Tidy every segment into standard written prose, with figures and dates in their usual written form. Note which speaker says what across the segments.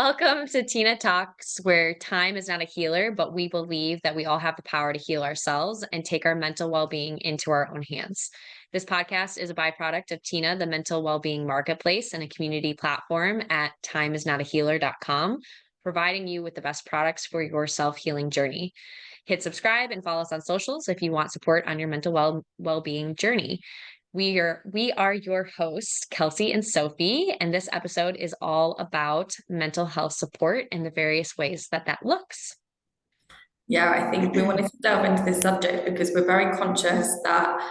Speaker 1: Welcome to TINAH Talks, where time is not a healer, but we believe that we all have the power to heal ourselves and take our mental well being into our own hands. This podcast is a byproduct of TINAH, the mental well being marketplace, and a community platform at timeisnotahealer.com, providing you with the best products for your self healing journey. Hit subscribe and follow us on socials if you want support on your mental well being journey. We are your hosts, Kelsey and Sophie, and this episode is all about mental health support and the various ways that that looks.
Speaker 2: Yeah, I think we wanted to delve into this subject because we're very conscious that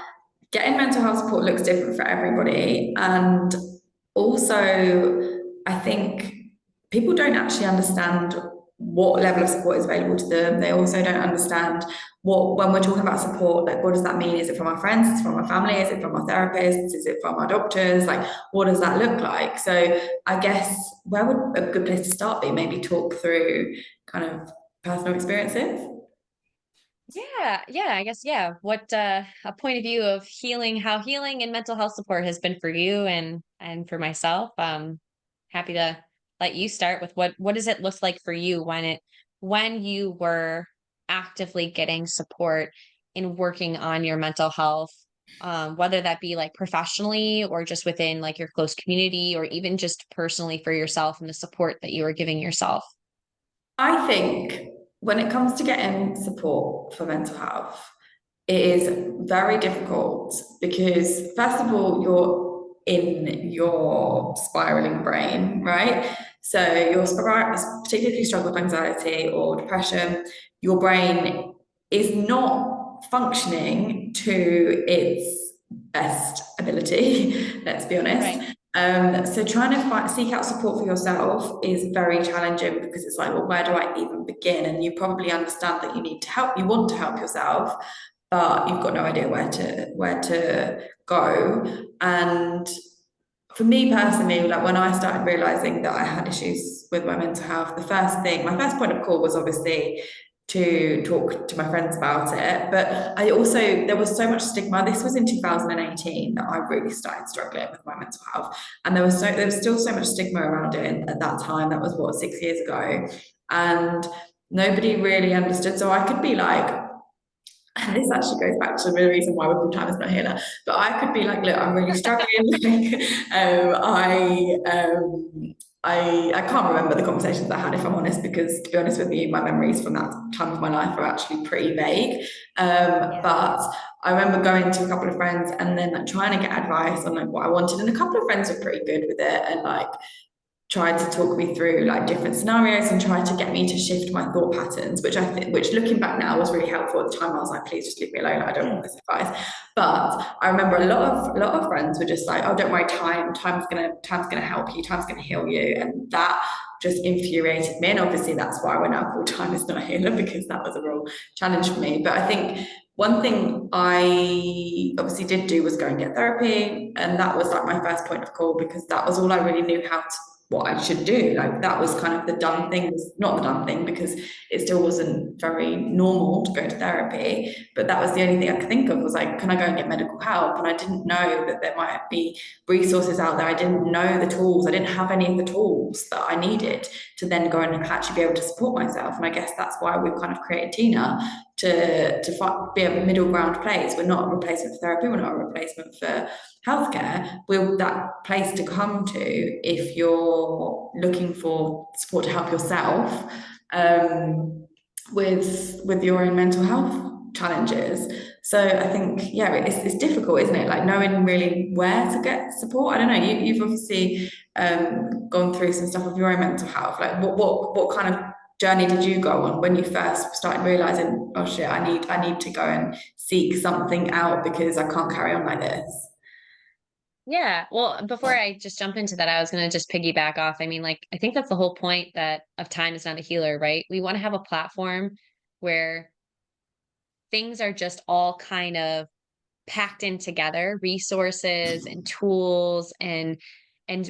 Speaker 2: getting mental health support looks different for everybody. And also, I think people don't actually understand what level of support is available to them. They also don't understand when we're talking about support, like what does that mean? Is it from our friends? Is it from our family? Is it from our therapists? Is it from our doctors? Like, what does that look like? So I guess where would a good place to start be? Maybe talk through kind of personal experiences.
Speaker 1: I guess, yeah. What a point of view of healing, how healing and mental health support has been for you and for myself. Happy to let you start with what does it look like for you when you were actively getting support in working on your mental health, whether that be like professionally or just within like your close community or even just personally for yourself and the support that you were giving yourself.
Speaker 2: I think when it comes to getting support for mental health, it is very difficult because, first of all, you're in your spiraling brain, right? So, particularly if you struggle with anxiety or depression, your brain is not functioning to its best ability, let's be honest.
Speaker 1: Right.
Speaker 2: So trying to seek out support for yourself is very challenging because it's like, well, where do I even begin? And you probably understand that you need to help, you want to help yourself, but you've got no idea where to go. And for me personally, like when I started realizing that I had issues with my mental health, my first point of call was obviously to talk to my friends about it. But there was so much stigma. This was in 2018 that I really started struggling with my mental health. And there was still so much stigma around it at that time. That was what, 6 years ago. And nobody really understood. So I could be like, and this actually goes back to the reason why we're called Time is not healer. But I could be like, look, I'm really struggling. I can't remember the conversations I had, if I'm honest, because to be honest with you, my memories from that time of my life are actually pretty vague. But I remember going to a couple of friends and then like, trying to get advice on like what I wanted, and a couple of friends were pretty good with it and like tried to talk me through like different scenarios and tried to get me to shift my thought patterns, which I think, which looking back now was really helpful. At the time I was like, please just leave me alone, I don't want this advice. But I remember a lot of friends were just like, oh, don't worry, time's gonna help you, time's gonna heal you. And that just infuriated me. And obviously that's why we're now called Time is Not a Healer, because that was a real challenge for me. But I think one thing I obviously did do was go and get therapy, and that was like my first point of call because that was all I really knew what I should do. Like that was kind of the done thing, not the done thing because it still wasn't very normal to go to therapy. But that was the only thing I could think of was like, can I go and get medical help? And I didn't know that there might be resources out there. I didn't know the tools. I didn't have any of the tools that I needed to then go and actually be able to support myself. And I guess that's why we've kind of created TINAH to be a middle ground place. We're not a replacement for therapy. We're not a replacement for healthcare. We're that place to come to if you're looking for support to help yourself with your own mental health challenges. So I think, yeah, it's difficult, isn't it? Like knowing really where to get support. I don't know. You've obviously gone through some stuff with your own mental health. Like what kind of journey did you go on when you first started realizing, oh shit, I need to go and seek something out because I can't carry on like this?
Speaker 1: Yeah. Well, before I just jump into that, I was going to just piggyback off. I mean, like, I think that's the whole point that of time is not a healer, right? We want to have a platform where things are just all kind of packed in together, resources and tools and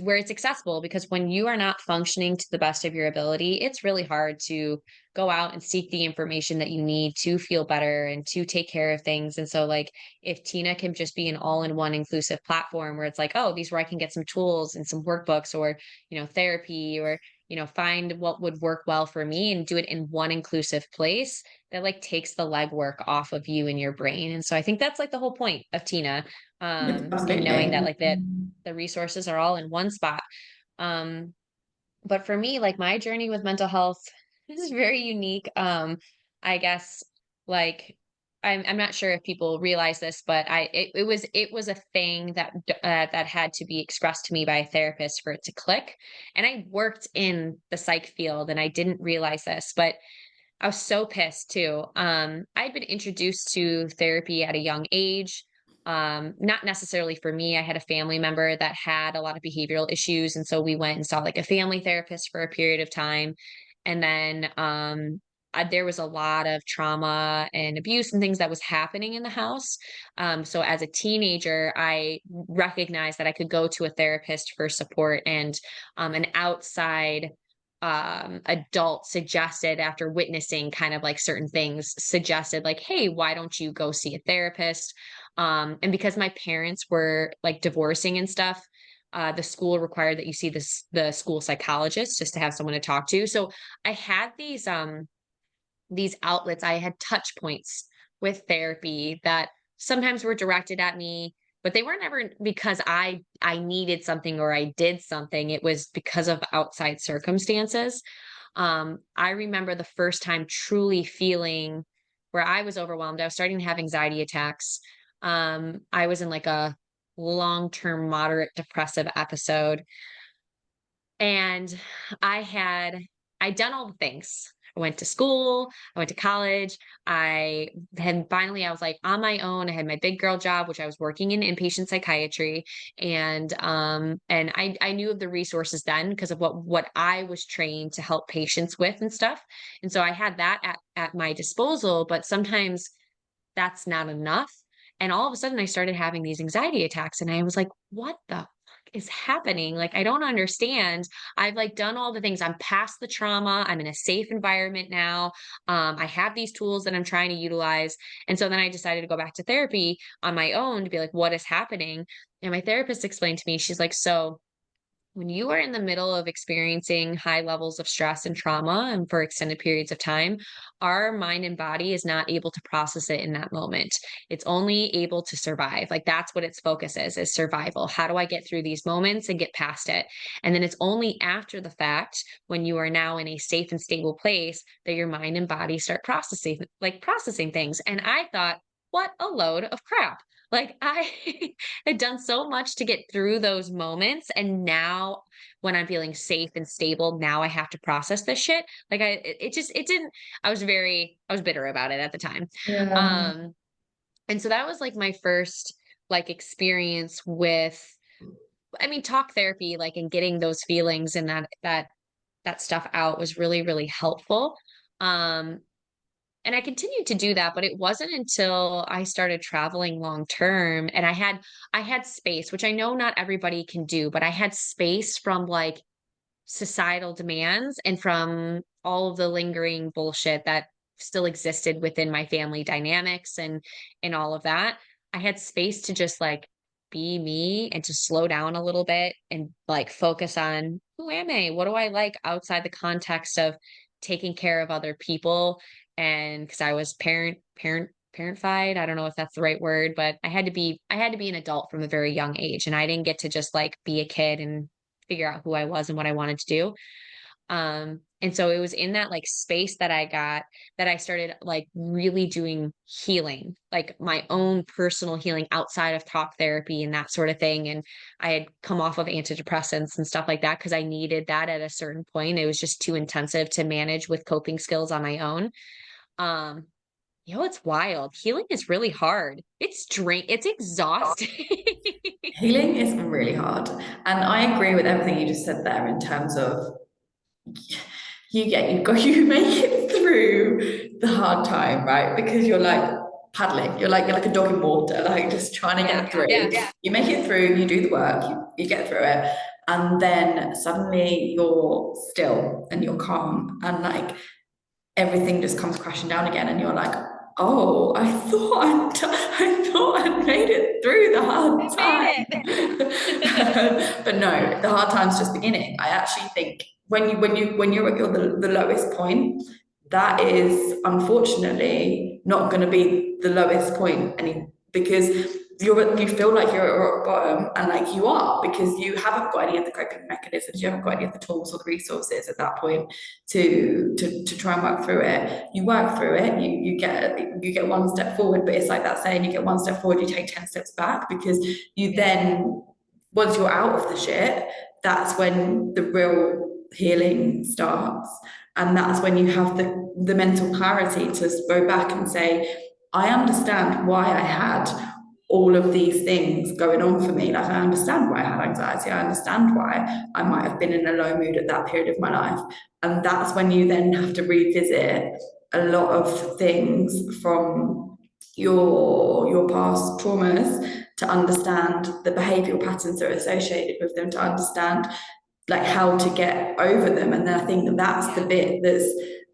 Speaker 1: where it's accessible, because when you are not functioning to the best of your ability, it's really hard to go out and seek the information that you need to feel better and to take care of things. And so like if TINAH can just be an all-in-one inclusive platform where it's like, oh, these where I can get some tools and some workbooks or, therapy or find what would work well for me and do it in one inclusive place that like takes the legwork off of you and your brain. And so I think that's like the whole point of TINAH, and knowing that
Speaker 2: Absolutely.
Speaker 1: like that the resources are all in one spot. But for me, like my journey with mental health is very unique. I guess like I'm not sure if people realize this, but it was a thing that that had to be expressed to me by a therapist for it to click. And I worked in the psych field and I didn't realize this, but I was so pissed too. I'd been introduced to therapy at a young age. Not necessarily for me. I had a family member that had a lot of behavioral issues. And so we went and saw like a family therapist for a period of time. And then there was a lot of trauma and abuse and things that was happening in the house. So as a teenager, I recognized that I could go to a therapist for support, and an outside adult suggested, after witnessing kind of like certain things, suggested like, hey, why don't you go see a therapist? And because my parents were like divorcing and stuff, the school required that you see the school psychologist just to have someone to talk to. So I had these outlets, I had touch points with therapy that sometimes were directed at me, but they weren't ever because I needed something or I did something. It was because of outside circumstances. I remember the first time truly feeling where I was overwhelmed. I was starting to have anxiety attacks. I was in like a long-term moderate depressive episode, and I'd done all the things. I went to school, I went to college. I was like on my own. I had my big girl job, which I was working in inpatient psychiatry. And I knew of the resources then because of what I was trained to help patients with and stuff. And so I had that at my disposal, but sometimes that's not enough. And all of a sudden I started having these anxiety attacks and I was like, what the fuck is happening? Like, I don't understand. I've like done all the things. I'm past the trauma. I'm in a safe environment now. I have these tools that I'm trying to utilize. And so then I decided to go back to therapy on my own to be like, what is happening? And my therapist explained to me, she's like, so when you are in the middle of experiencing high levels of stress and trauma and for extended periods of time, our mind and body is not able to process it in that moment. It's only able to survive. Like that's what its focus is survival. How do I get through these moments and get past it? And then it's only after the fact, when you are now in a safe and stable place, that your mind and body start processing things. And I thought, what a load of crap. Like I had done so much to get through those moments. And now when I'm feeling safe and stable, now I have to process this shit. Like it didn't, I was bitter about it at the time.
Speaker 2: Yeah.
Speaker 1: Um, and so that was like my first like experience with, I mean, talk therapy, like, and getting those feelings and that stuff out was really, really helpful. Um, and I continued to do that, but it wasn't until I started traveling long term and I had space, which I know not everybody can do, but I had space from like societal demands and from all of the lingering bullshit that still existed within my family dynamics and all of that. I had space to just like be me and to slow down a little bit and like focus on who am I? What do I like outside the context of taking care of other people? And because I was parentified, I don't know if that's the right word, but I had to be an adult from a very young age, and I didn't get to just like be a kid and figure out who I was and what I wanted to do. And so it was in that like space that I got that I started like really doing healing, like my own personal healing outside of talk therapy and that sort of thing. And I had come off of antidepressants and stuff like that because I needed that at a certain point. It was just too intensive to manage with coping skills on my own. Um, it's wild. Healing is really hard. It's exhausting.
Speaker 2: Healing is really hard. And I agree with everything you just said there in terms of you make it through the hard time, right? Because you're like paddling, you're like a dog in water, like just trying to get through.
Speaker 1: Yeah.
Speaker 2: You make it through, you do the work, you get through it, and then suddenly you're still and you're calm and like everything just comes crashing down again, and you're like, oh, I thought I'd made it through the hard
Speaker 1: I
Speaker 2: time.
Speaker 1: made it.
Speaker 2: But no, the hard time's just beginning. I actually think when you're at the lowest point, that is unfortunately not going to be the lowest point because you feel like you're at rock bottom, and like you are, because you haven't got any of the coping mechanisms, you haven't got any of the tools or the resources at that point to try and work through it. You work through it, you get one step forward, but it's like that saying, you get one step forward, you take 10 steps back, because you then, once you're out of the shit, that's when the real healing starts. And that's when you have the mental clarity to go back and say, I understand why I had all of these things going on for me. Like, I understand why I had anxiety. I understand why I might have been in a low mood at that period of my life. And that's when you then have to revisit a lot of things from your past traumas to understand the behavioral patterns that are associated with them, to understand like how to get over them. And then I think that's the bit that's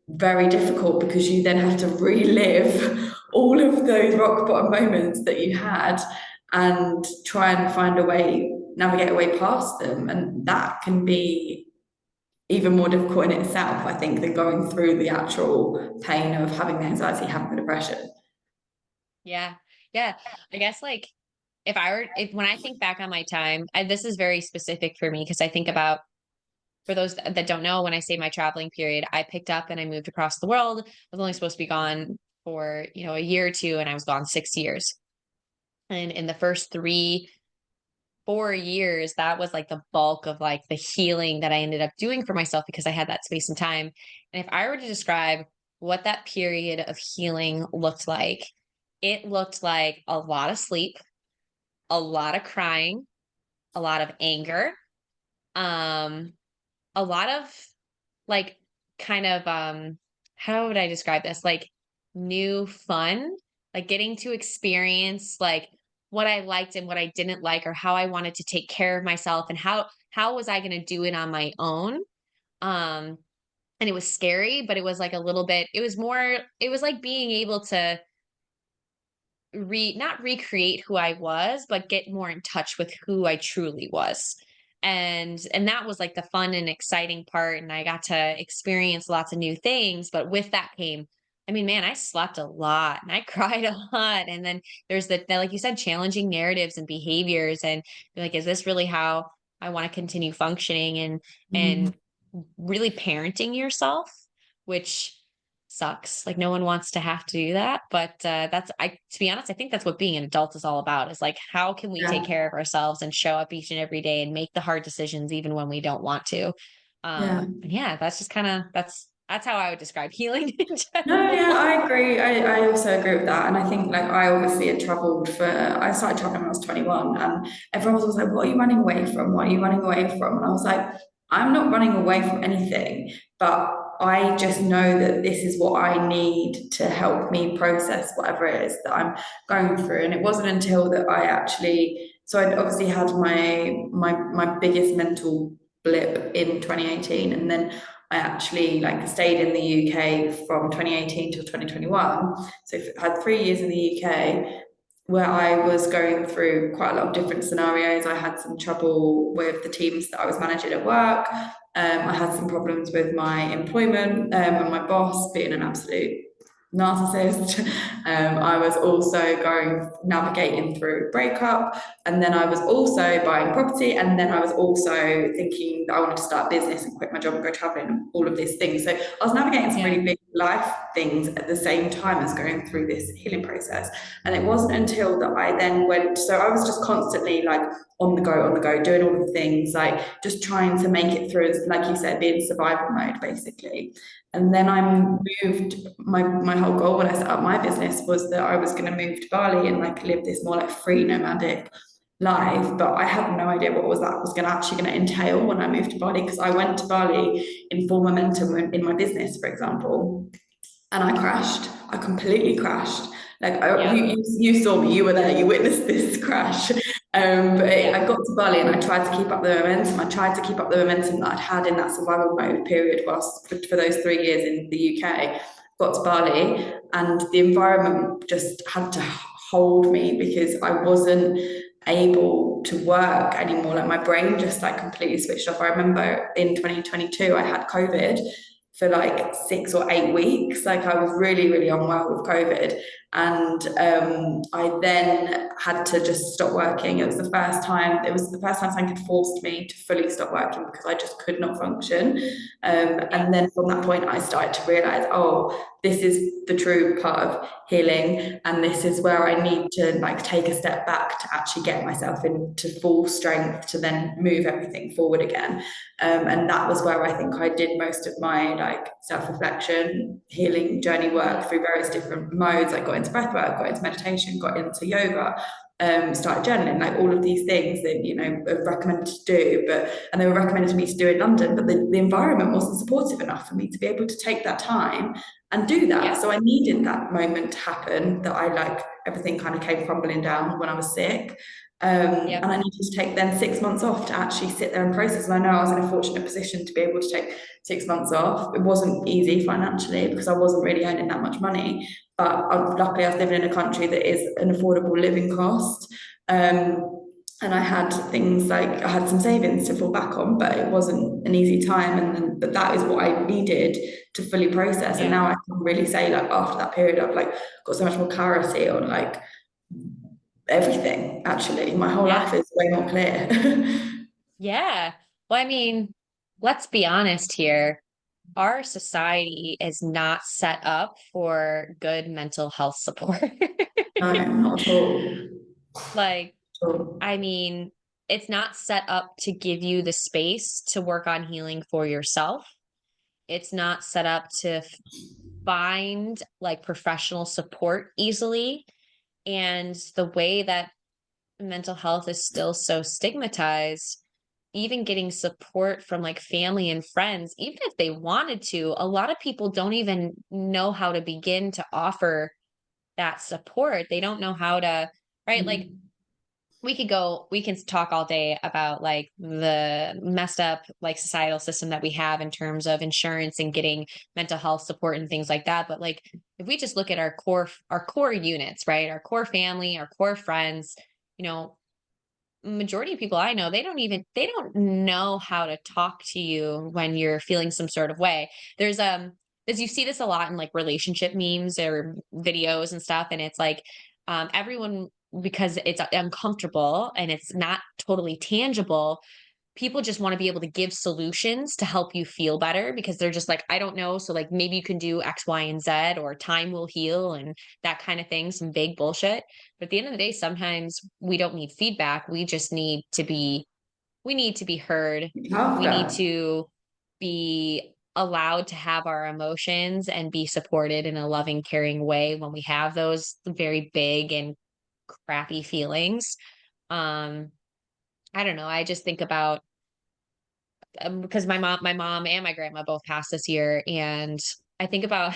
Speaker 2: very difficult, because you then have to relive all of those rock bottom moments that you had and try and find a way, navigate a way past them. And that can be even more difficult in itself, I think, than going through the actual pain of having the anxiety, having the depression.
Speaker 1: Yeah. Yeah. I guess like when I think back on my time, this is very specific for me, because I think about, for those that don't know, when I say my traveling period, I picked up and I moved across the world. I was only supposed to be gone for, a year or two, and I was gone 6 years. And in the first 4 years, that was like the bulk of like the healing that I ended up doing for myself, because I had that space and time. And if I were to describe what that period of healing looked like, it looked like a lot of sleep, a lot of crying, a lot of anger, a lot of like kind of how would I describe this? Like new fun, like getting to experience like what I liked and what I didn't like, or how I wanted to take care of myself, and how was I going to do it on my own. Um and it was scary, but it was like a little bit, it was like being able to not recreate who I was, but get more in touch with who I truly was. And that was like the fun and exciting part. And I got to experience lots of new things. But with that came, I mean, man, I slept a lot and I cried a lot. And then there's like you said, challenging narratives and behaviors, and like, is this really how I want to continue functioning? And really parenting yourself, which sucks. Like, no one wants to have to do that. But to be honest, I think that's what being an adult is all about, is like, how can we take care of ourselves and show up each and every day and make the hard decisions even when we don't want to. Yeah, that's just kind of, that's how I would describe healing in
Speaker 2: No,
Speaker 1: general.
Speaker 2: yeah, I agree. I also agree with that. And I think, like, I obviously had I started traveling when I was 21, and everyone was like, what are you running away from? What are you running away from? And I was like, I'm not running away from anything, but I just know that this is what I need to help me process whatever it is that I'm going through. And it wasn't until that so I'd obviously had my biggest mental blip in 2018, and then I actually like stayed in the UK from 2018 till 2021. So I had 3 years in the UK where I was going through quite a lot of different scenarios. I had some trouble with the teams that I was managing at work. I had some problems with my employment, and my boss being an absolute narcissist. I was also navigating through breakup, and then I was also buying property, and then I was also thinking that I wanted to start a business and quit my job and go traveling and all of these things. So I was navigating some really big life things at the same time as going through this healing process. And it wasn't until that I then so I was just constantly like on the go, doing all of the things, like just trying to make it through, like you said, being survival mode basically. And then I moved, my whole goal when I set up my business was that I was going to move to Bali and like live this more like free nomadic life. But I had no idea what that was actually going to entail when I moved to Bali, because I went to Bali in full momentum in my business, for example, and I crashed. I completely crashed. Like you saw me, you were there, you witnessed this crash. I got to Bali and I tried to keep up the momentum. I tried to keep up the momentum that I'd had in that survival mode period whilst for those 3 years in the UK. Got to Bali and the environment just had to hold me, because I wasn't able to work anymore. Like my brain just like completely switched off. I remember in 2022 I had COVID for like 6 or 8 weeks. Like I was really, really unwell with COVID. And I then had to just stop working. It was the first time, something had forced me to fully stop working because I just could not function. And then from that point, I started to realize, oh, this is the true part of healing. And this is where I need to like take a step back to actually get myself into full strength to then move everything forward again. And that was where I think I did most of my like self-reflection, healing journey work through various different modes. I got into breath work, got into meditation, got into yoga, started journaling, like all of these things that, you know, are recommended to do, and they were recommended to me to do in London, but the environment wasn't supportive enough for me to be able to take that time and do that. Yeah. So I needed that moment to happen, that I like everything kind of came crumbling down when I was sick. And I needed to take then 6 months off to actually sit there and process. And I know I was in a fortunate position to be able to take 6 months off. It wasn't easy financially because I wasn't really earning that much money, but luckily I was living in a country that is an affordable living cost. And I had things like, I had some savings to fall back on, but it wasn't an easy time. But that is what I needed to fully process. And now I can really say, like, after that period, I've like got so much more clarity on like everything. Actually, my whole life is way more clear.
Speaker 1: Yeah. Well, I mean, let's be honest here. Our society is not set up for good mental health support.
Speaker 2: No, not at all.
Speaker 1: Like, I mean, it's not set up to give you the space to work on healing for yourself. It's not set up to find like professional support easily. And the way that mental health is still so stigmatized, even getting support from like family and friends, even if they wanted to, a lot of people don't even know how to begin to offer that support. They don't know how to, right? Mm-hmm. Like we can talk all day about like the messed up like societal system that we have in terms of insurance and getting mental health support and things like that. But like, if we just look at our core units, right? Our core family, our core friends, you know, majority of people I know, they don't know how to talk to you when you're feeling some sort of way. There's as you see this a lot in like relationship memes or videos and stuff, and it's like everyone, because it's uncomfortable and it's not totally tangible, people just want to be able to give solutions to help you feel better because they're just like, I don't know. So like maybe you can do X, Y, and Z, or time will heal and that kind of thing, some vague bullshit. But at the end of the day, sometimes we don't need feedback. We just need to be, we need to be heard. We need to be allowed to have our emotions and be supported in a loving, caring way when we have those very big and crappy feelings. I don't know. I just think about because my mom and my grandma both passed this year, and I think about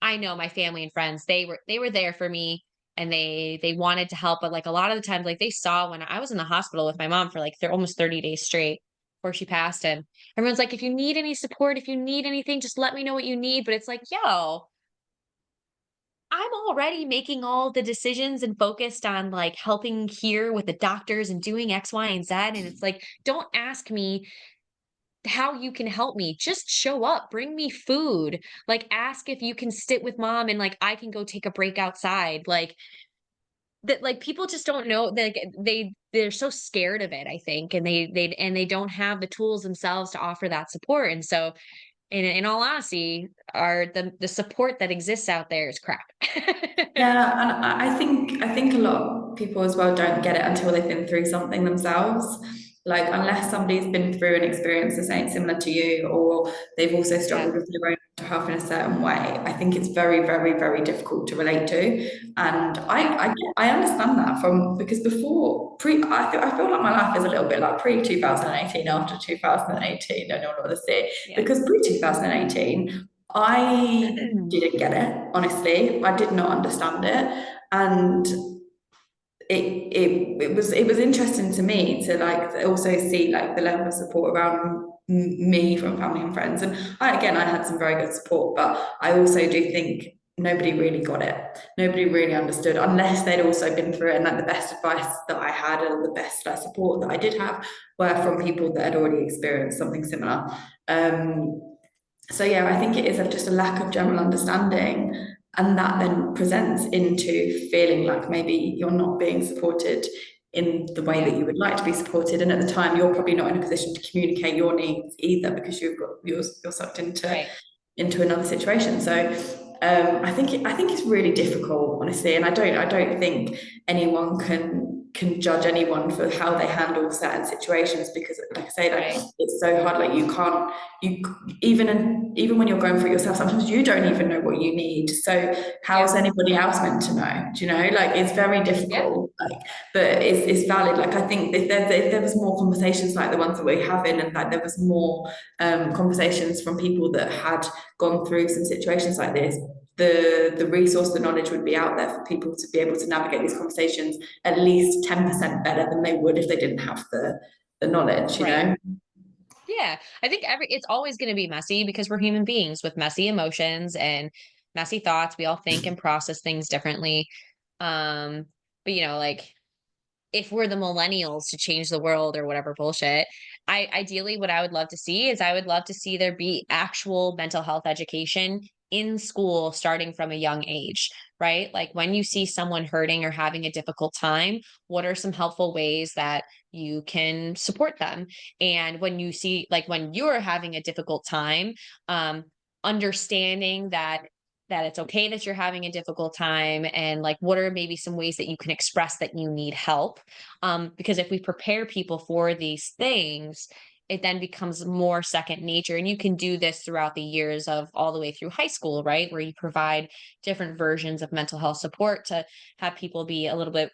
Speaker 1: I know my family and friends, they were there for me and they wanted to help, but like a lot of the times, like they saw when I was in the hospital with my mom for like almost 30 days straight before she passed, and everyone's like, if you need any support, if you need anything, just let me know what you need. But it's like, yo, I'm already making all the decisions and focused on like helping here with the doctors and doing X, Y, and Z. And it's like, don't ask me how you can help me. Just show up, bring me food. Like ask if you can sit with mom and like I can go take a break outside. Like that, like people just don't know, like they're so scared of it, I think, and they don't have the tools themselves to offer that support. And so in all honesty, the support that exists out there is crap.
Speaker 2: Yeah, and I think a lot of people as well don't get it until they've been through something themselves. Like unless somebody's been through an experience that's something similar to you, or they've also struggled with their own mental health in a certain way, I think it's very, very, very difficult to relate to. And I understand that from because before I feel like my life is a little bit like pre 2018, after 2018. I don't know what to say because pre 2018. I didn't get it, honestly. I did not understand it. And it was interesting to me to like also see like the level of support around me from family and friends. And I had some very good support, but I also do think nobody really got it. Nobody really understood, unless they'd also been through it. And like the best advice that I had, and the best like support that I did have, were from people that had already experienced something similar. So yeah, I think it is just a lack of general understanding, and that then presents into feeling like maybe you're not being supported in the way that you would like to be supported, and at the time you're probably not in a position to communicate your needs either, because you're sucked into another situation. So I think it's really difficult, honestly, and I don't think anyone can judge anyone for how they handle certain situations, because like I say, like it's so hard. Like even when you're going through it yourself, sometimes you don't even know what you need. So how's anybody else meant to know? Do you know? Like it's very difficult. Like, but it's valid. Like I think if there was more conversations like the ones that we're having, and like there was more conversations from people that had gone through some situations like this, the resource, the knowledge would be out there for people to be able to navigate these conversations at least 10% better than they would if they didn't have the knowledge, you know?
Speaker 1: Yeah, I think it's always going to be messy, because we're human beings with messy emotions and messy thoughts. We all think and process things differently. But like, if we're the millennials to change the world or whatever bullshit, ideally what I would love to see is, I would love to see there be actual mental health education in school starting from a young age, right? Like when you see someone hurting or having a difficult time, what are some helpful ways that you can support them? And when you see, like when you're having a difficult time, understanding that it's okay that you're having a difficult time, and like what are maybe some ways that you can express that you need help, because if we prepare people for these things, it then becomes more second nature. And you can do this throughout the years of all the way through high school, right, where you provide different versions of mental health support to have people be a little bit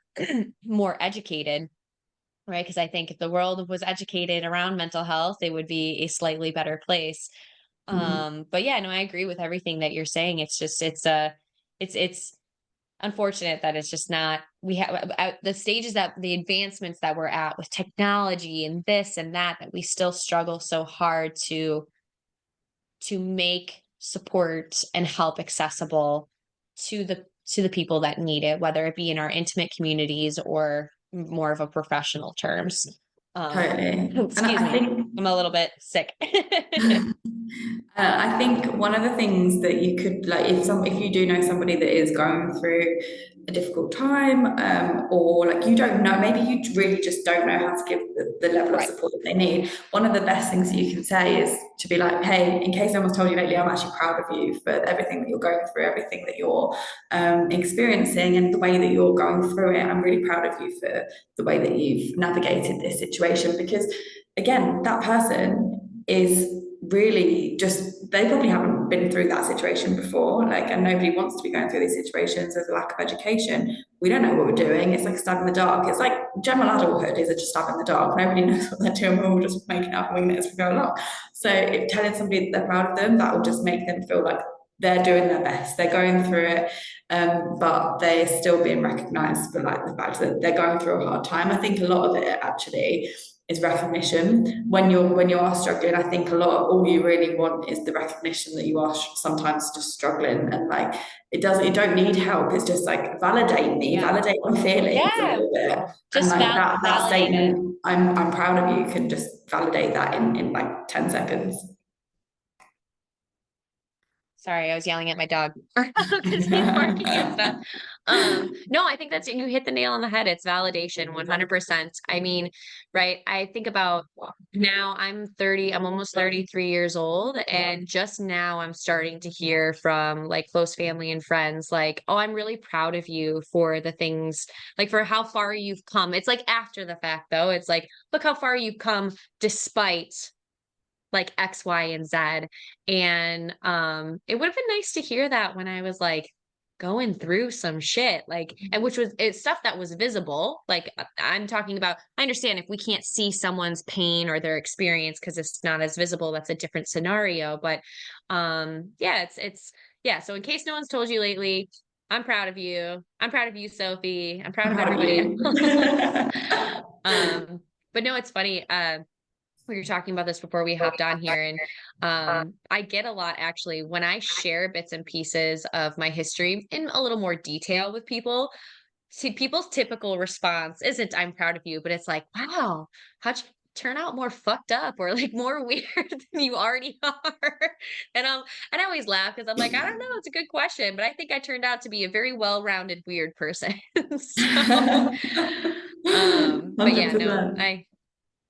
Speaker 1: more educated, right? Because I think if the world was educated around mental health, it would be a slightly better place. But yeah, no, I agree with everything that you're saying. It's just, it's unfortunate that it's just not, we have at the stages, that the advancements that we're at with technology and this and that we still struggle so hard to make support and help accessible to the people that need it, whether it be in our intimate communities or more of a professional terms.
Speaker 2: Totally. And
Speaker 1: Excuse
Speaker 2: I
Speaker 1: me,
Speaker 2: think
Speaker 1: I'm a little bit sick.
Speaker 2: I think one of the things that you could like, if you do know somebody that is going through a difficult time, or like you don't know, maybe you really just don't know how to give the level of support that they need. One of the best things that you can say is to be like, hey, in case no one's told you lately, I'm actually proud of you for everything that you're going through, everything that you're experiencing, and the way that you're going through it. I'm really proud of you for the way that you've navigated this situation, because again, that person is really just, they probably haven't been through that situation before, like, and nobody wants to be going through these situations. There's a lack of education. We don't know what we're doing. It's like a stab in the dark. It's like general adulthood is a just stab in the dark. Nobody knows what they're doing. We're all just making up and winging it as we go along. So if telling somebody that they're proud of them, that will just make them feel like they're doing their best, they're going through it, but they're still being recognized for like the fact that they're going through a hard time. I think a lot of it actually is recognition. When you are struggling, I think a lot of all you really want is the recognition that you are sometimes just struggling, and like you don't need help. It's just like validate me, validate my feelings a little bit,
Speaker 1: Just
Speaker 2: and like that statement,
Speaker 1: it.
Speaker 2: I'm proud of you, can just validate that in like 10 seconds.
Speaker 1: Sorry, I was yelling at my dog because he's barking and stuff. No, I think you hit the nail on the head. It's validation, 100%. I mean, right. I think about now I'm 30, I'm almost 33 years old. And just now I'm starting to hear from like close family and friends, like, oh, I'm really proud of you for the things, like for how far you've come. It's like after the fact though. It's like, look how far you've come despite like X, Y, and Z. And it would have been nice to hear that when I was like going through some shit, like, and which was it's stuff that was visible. Like I'm talking about, I understand if we can't see someone's pain or their experience because it's not as visible, that's a different scenario. But yeah, it's yeah. So in case no one's told you lately, I'm proud of you. I'm proud of you, Sophie. I'm proud of everybody else. But no, it's funny. we were talking about this before we hopped on here, and I get a lot actually when I share bits and pieces of my history in a little more detail with people. See, people's typical response isn't "I'm proud of you," but it's like, "Wow, how'd you turn out more fucked up or like more weird than you already are?" And and I always laugh because I'm like, I don't know, it's a good question, but I think I turned out to be a very well-rounded weird person. So, but yeah, no,
Speaker 2: 100%.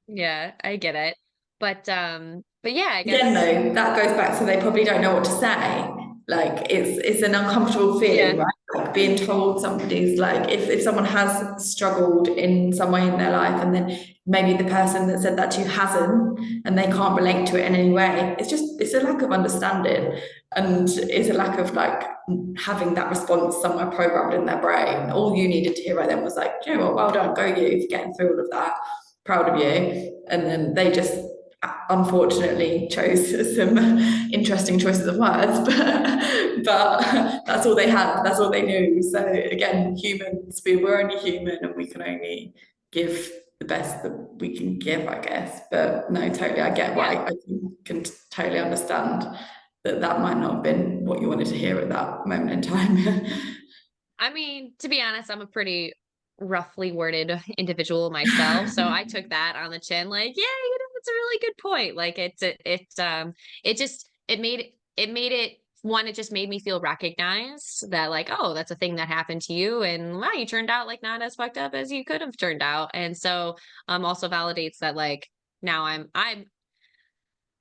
Speaker 1: yeah, I get it. But yeah, I
Speaker 2: Again,
Speaker 1: guess
Speaker 2: though, that goes back to they probably don't know what to say. Like it's an uncomfortable feeling,
Speaker 1: yeah,
Speaker 2: right? Like being told somebody's like if someone has struggled in some way in their life and then maybe the person that said that to you hasn't and they can't relate to it in any way, it's a lack of understanding and it's a lack of like having that response somewhere programmed in their brain. All you needed to hear right then was like, you know what, well done, go you for getting through all of that. Proud of you. And then they just unfortunately chose some interesting choices of words, but that's all they had, that's all they knew. So again, humans, we're only human and we can only give the best that we can give, I guess. But no, totally, I get why.
Speaker 1: yeah.
Speaker 2: I can totally understand that that might not have been what you wanted to hear at that moment in time.
Speaker 1: I mean, to be honest, I'm a pretty roughly worded individual myself, so I took that on the chin, like, yeah, it's a really good point. Like, it just it made it one. It just made me feel recognized that, like, oh, that's a thing that happened to you, and wow, you turned out like not as fucked up as you could have turned out, and so also validates that like now I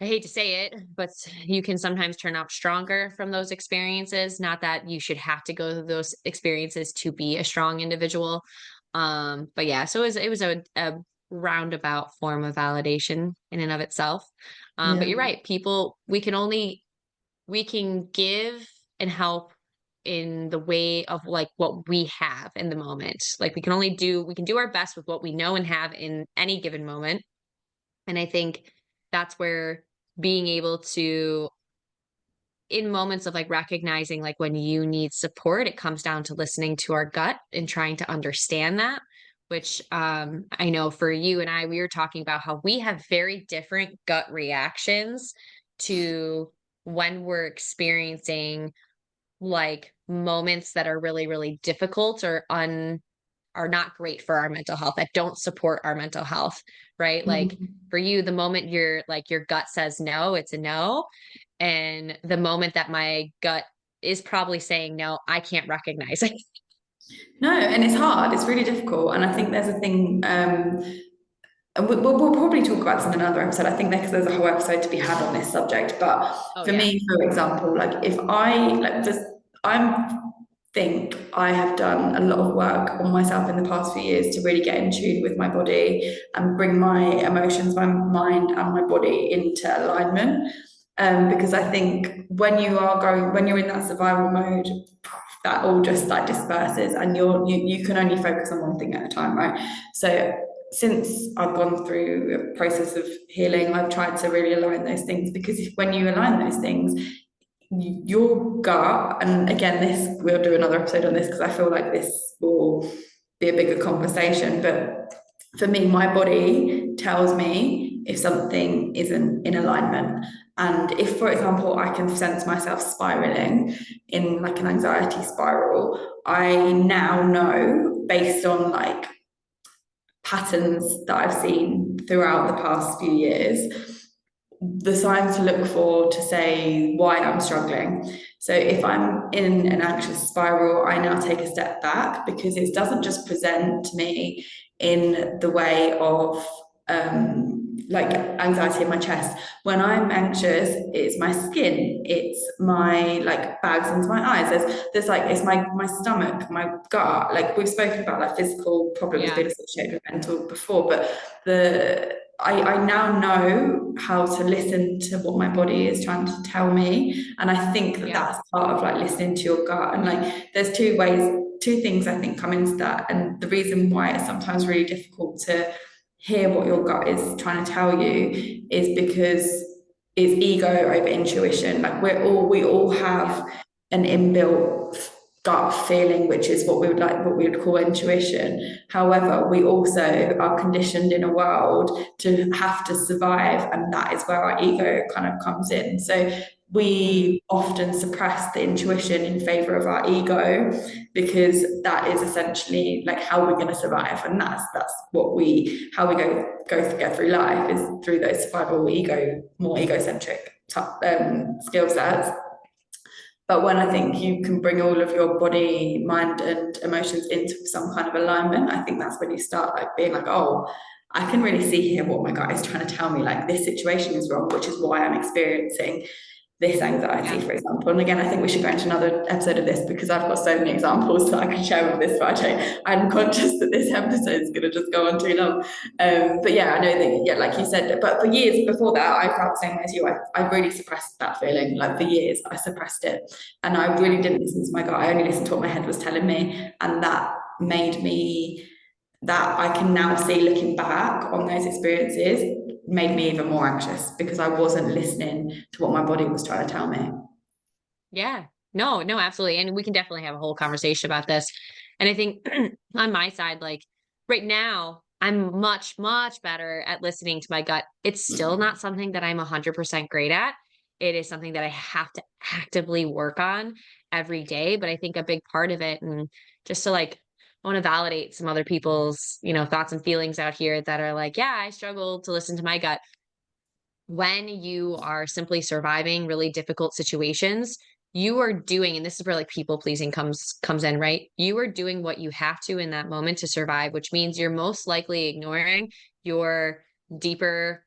Speaker 1: hate to say it, but you can sometimes turn out stronger from those experiences. Not that you should have to go through those experiences to be a strong individual. But yeah, so it was a roundabout form of validation in and of itself. But
Speaker 2: Yeah,
Speaker 1: you're right. People, we can give and help in the way of like what we have in the moment. Like we can do our best with what we know and have in any given moment. And I think that's where being able to, in moments of like recognizing like when you need support, it comes down to listening to our gut and trying to understand that. Which I know for you and I, we were talking about how we have very different gut reactions to when we're experiencing like moments that are really, really difficult or are not great for our mental health, that don't support our mental health, right? Like
Speaker 2: mm-hmm.
Speaker 1: for you, the moment your gut says no, it's a no. And the moment that my gut is probably saying no, I can't recognize it.
Speaker 2: No, and it's hard, it's really difficult, and I think there's a thing and we'll probably talk about this in another episode. I think there's a whole episode to be had on this subject. But
Speaker 1: Oh
Speaker 2: for
Speaker 1: yeah.
Speaker 2: me, for example, like if I like just I think I have done a lot of work on myself in the past few years to really get in tune with my body and bring my emotions, my mind, and my body into alignment. Because I think when you're in that survival mode, that all just like disperses, and you can only focus on one thing at a time, right? So since I've gone through a process of healing, I've tried to really align those things, because when you align those things, your gut, and again, this we'll do another episode on this because I feel like this will be a bigger conversation. But for me, my body tells me if something isn't in alignment. And if, for example, I can sense myself spiraling in like an anxiety spiral, I now know based on like patterns that I've seen throughout the past few years, the signs to look for to say why I'm struggling. So if I'm in an anxious spiral, I now take a step back, because it doesn't just present to me in the way of like anxiety in my chest. When I'm anxious, it's my skin, it's my like bags into my eyes. There's like it's my stomach, my gut. Like we've spoken about like physical problems
Speaker 1: Yeah.
Speaker 2: being associated with mental before, but I now know how to listen to what my body is trying to tell me, and I think that
Speaker 1: Yeah.
Speaker 2: that's part of like listening to your gut. And like there's two things I think come into that, and the reason why it's sometimes really difficult to hear what your gut is trying to tell you is because it's ego over intuition. Like we all have an inbuilt gut feeling, which is what we would call intuition. However, we also are conditioned in a world to have to survive, and that is where our ego kind of comes in. So we often suppress the intuition in favor of our ego, because that is essentially like how we're going to survive, and that's what how we go through life, is through those survival more egocentric skill sets. But when I think you can bring all of your body, mind, and emotions into some kind of alignment, I think that's when you start like being like, oh, I can really see here what my gut is trying to tell me. Like, this situation is wrong, which is why I'm experiencing this anxiety, for example. And again, I think we should go into another episode of this, because I've got so many examples that I can share with this, but I'm conscious that this episode is going to just go on too long. But yeah, I know that, yeah, like you said, but for years before that, I felt the same way as you. I really suppressed that feeling. Like, for years, I suppressed it. And I really didn't listen to my gut. I only listened to what my head was telling me. And that made me, that I can now see, looking back on those experiences, made me even more anxious, because I wasn't listening to what my body was trying to tell me.
Speaker 1: Yeah. No, absolutely. And we can definitely have a whole conversation about this. And I think on my side, like right now, I'm much, much better at listening to my gut. It's still not something that I'm 100% great at. It is something that I have to actively work on every day. But I think a big part of it, and just to like, I want to validate some other people's, thoughts and feelings out here that are like, yeah, I struggle to listen to my gut. When you are simply surviving really difficult situations, you are doing, and this is where like people pleasing comes in, right? You are doing what you have to in that moment to survive, which means you're most likely ignoring your deeper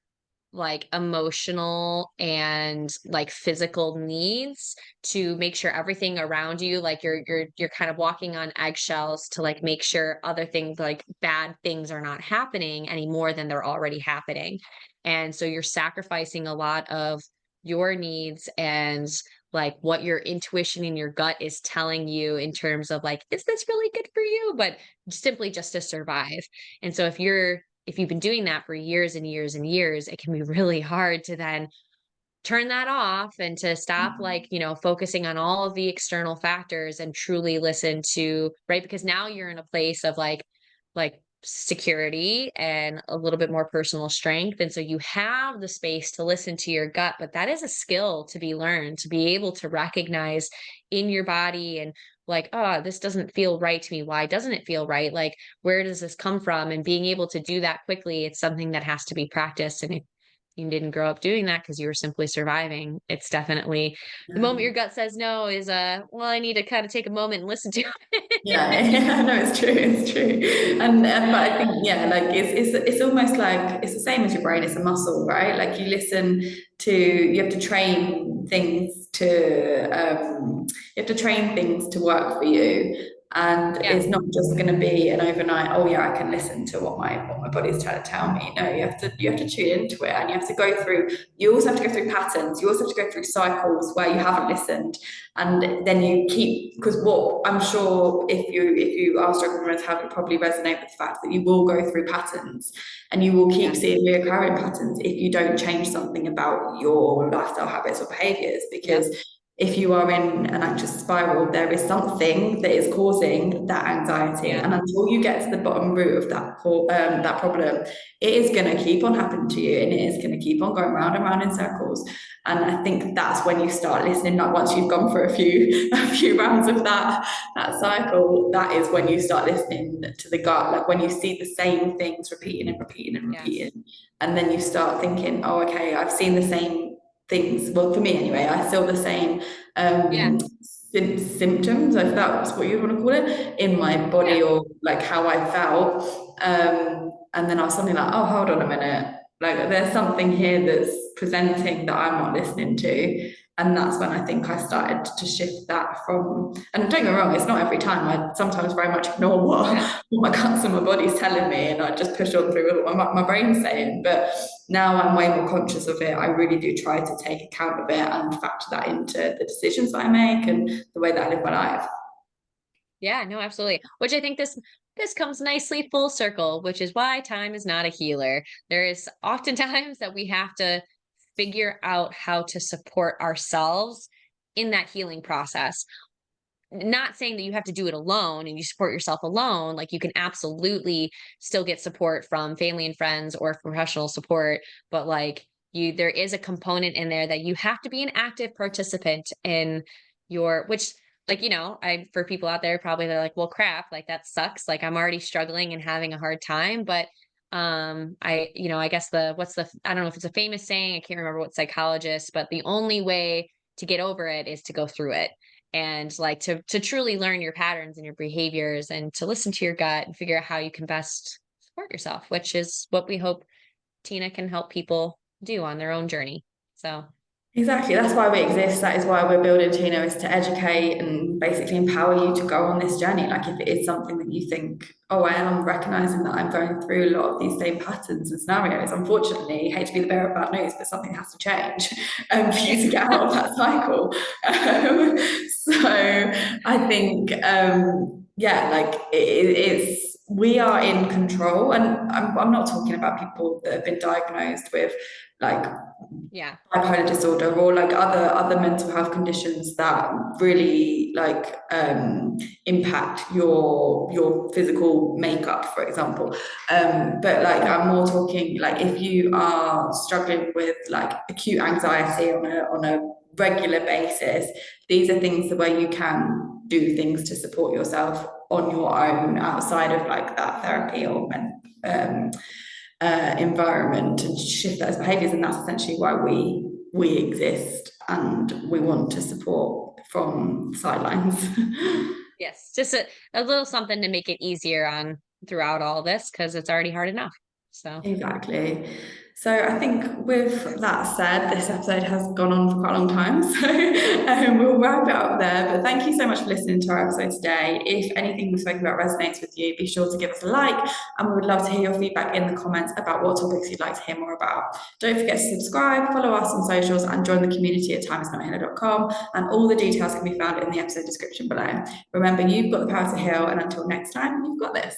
Speaker 1: like emotional and like physical needs to make sure everything around you, like you're kind of walking on eggshells to like make sure other things, like bad things, are not happening any more than they're already happening. And so you're sacrificing a lot of your needs and like what your intuition in your gut is telling you in terms of like, is this really good for you? But simply just to survive. And so if you've been doing that for years and years and years, it can be really hard to then turn that off and to stop like, focusing on all of the external factors and truly listen to, right? Because now you're in a place of like security and a little bit more personal strength. And so you have the space to listen to your gut, but that is a skill to be learned, to be able to recognize in your body and like, oh, this doesn't feel right to me. Why doesn't it feel right? Like, where does this come from? And being able to do that quickly, it's something that has to be practiced. And if you didn't grow up doing that because you were simply surviving, it's definitely the moment your gut says no is well, I need to kind of take a moment and listen to it.
Speaker 2: Yeah, no, it's true. And but I think, yeah, like it's almost like it's the same as your brain. It's a muscle, right? Like you have to train things to work for you. And
Speaker 1: Yeah.
Speaker 2: it's not just going to be an overnight, oh yeah, I can listen to what my body's trying to tell me. No, you have to tune into it, and you have to go through, you also have to go through patterns. You also have to go through cycles where you haven't listened. And then you keep, because what I'm sure, if you are struggling with habit, probably resonate with the fact that you will go through patterns, and you will keep seeing reoccurring patterns if you don't change something about your lifestyle habits or behaviors. Because if you are in an anxious spiral, there is something that is causing that anxiety.
Speaker 1: Yeah.
Speaker 2: And until you get to the bottom root of that problem, it is going to keep on happening to you, and it is going to keep on going round and round in circles. And I think that's when you start listening. Like, once you've gone for a few rounds of that cycle, that is when you start listening to the gut. Like, when you see the same things repeating and repeating and repeating, and then you start thinking, oh, okay, I've seen the same things. Well, for me anyway, I saw the same symptoms, if that's what you want to call it, in my body, or like how I felt. And then I was suddenly like, oh, hold on a minute. Like, there's something here that's presenting that I'm not listening to. And that's when I think I started to shift that from, and don't get me wrong, it's not every time. I sometimes very much ignore what my guts and my body's telling me, and I just push on through what my brain's saying. But now I'm way more conscious of it. I really do try to take account of it and factor that into the decisions that I make and the way that I live my life.
Speaker 1: Yeah, no, absolutely. Which I think this comes nicely full circle, which is why time is not a healer. There is oftentimes that we have to figure out how to support ourselves in that healing process. not saying that you have to do it alone and you support yourself alone. Like, you can absolutely still get support from family and friends or professional support, but like, there is a component in there that you have to be an active participant in which, like, for people out there, probably they're like, well, crap, like that sucks. Like, I'm already struggling and having a hard time. But I guess I don't know if it's a famous saying, I can't remember what psychologist, but the only way to get over it is to go through it, and like to truly learn your patterns and your behaviors, and to listen to your gut and figure out how you can best support yourself, which is what we hope TINAH can help people do on their own journey. So
Speaker 2: Exactly. That's why we exist. That is why we're building TINAH, is to educate and basically empower you to go on this journey. Like, if it is something that you think, oh, I am recognizing that I'm going through a lot of these same patterns and scenarios. Unfortunately, hate to be the bearer of bad news, but something has to change for you to get out of that cycle. So I think, it's, we are in control. And I'm not talking about people that have been diagnosed with like bipolar disorder or like other mental health conditions that really like impact your physical makeup, for example. But like, I'm more talking like, if you are struggling with like acute anxiety on a regular basis, these are things where you can do things to support yourself on your own outside of like that therapy or environment, and shift those behaviors. And that's essentially why we exist, and we want to support from the sidelines.
Speaker 1: Yes, just a little something to make it easier on throughout all this, because it's already hard enough. So
Speaker 2: exactly. So I think with that said, this episode has gone on for quite a long time, so we'll wrap it up there. But thank you so much for listening to our episode today. If anything we've spoken about resonates with you, be sure to give us a like, and we would love to hear your feedback in the comments about what topics you'd like to hear more about. Don't forget to subscribe, follow us on socials, and join the community at timeisnothealer.com, and all the details can be found in the episode description below. Remember, you've got the power to heal, and until next time, you've got this.